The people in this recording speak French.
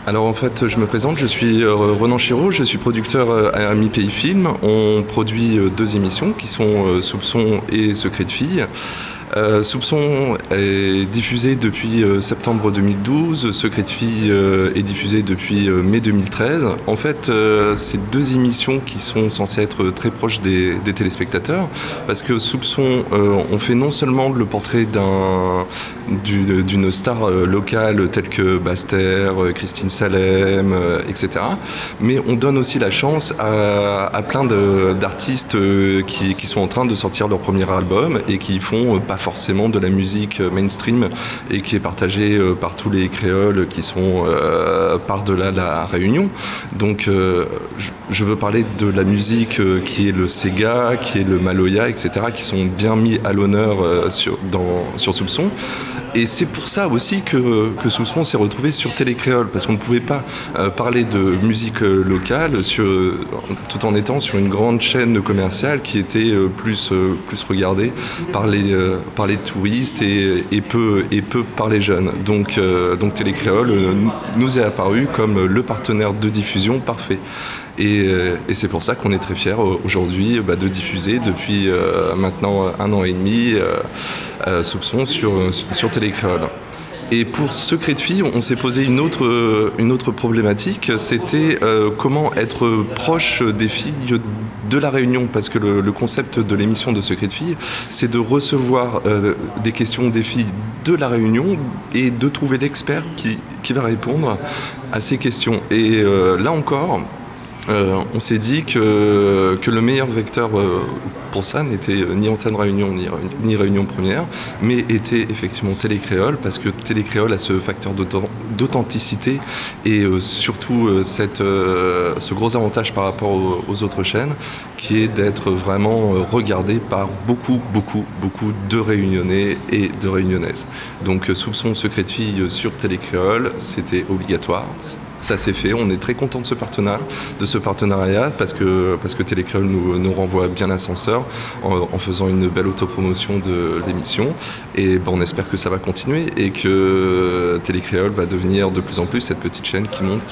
Alors en fait, je me présente, je suis Renan Chiraud, je suis producteur à Mi Pays Film. On produit deux émissions qui sont Soupçon et Secret de Filles. Soupçon est diffusé depuis septembre 2012, Secret de Filles est diffusé depuis mai 2013. En fait, c'est deux émissions qui sont censées être très proches des téléspectateurs, parce que Soupçon, on fait non seulement le portrait d'une star locale telle que Baster, Christine Salem, etc. Mais on donne aussi la chance à plein d'artistes qui sont en train de sortir leur premier album et qui font pas forcément de la musique mainstream et qui est partagée par tous les créoles qui sont par-delà la Réunion. Donc je veux parler de la musique qui est le Sega, qui est le Maloya, etc., qui sont bien mis à l'honneur sur Soupçon. Et c'est pour ça aussi que Soupçon s'est retrouvé sur Télécréole, parce qu'on ne pouvait pas parler de musique locale tout en étant sur une grande chaîne commerciale qui était plus regardée par les touristes et peu par les jeunes. Donc Télécréole nous est apparu comme le partenaire de diffusion parfait. Et c'est pour ça qu'on est très fiers aujourd'hui de diffuser depuis maintenant 1 an et demi Soupçon sur Télécréole. Et pour Secret de Filles, on s'est posé une autre problématique, c'était comment être proche des filles de la Réunion, parce que le concept de l'émission de Secret de Filles, c'est de recevoir des questions des filles de la Réunion et de trouver l'expert qui va répondre à ces questions. Et là encore, on s'est dit que le meilleur vecteur pour ça n'était ni Antenne Réunion ni Réunion Première, mais était effectivement Télécréole, parce que Télécréole a ce facteur d'authenticité et surtout ce gros avantage par rapport aux autres chaînes, qui est d'être vraiment regardé par beaucoup de Réunionnais et de Réunionnaises. Donc Soupçon Secret de Filles sur Télécréole, c'était obligatoire. Ça s'est fait, on est très content de ce partenariat, parce que Télécréole nous renvoie bien l'ascenseur en faisant une belle autopromotion de l'émission. Et on espère que ça va continuer et que Télécréole va devenir de plus en plus cette petite chaîne qui monte.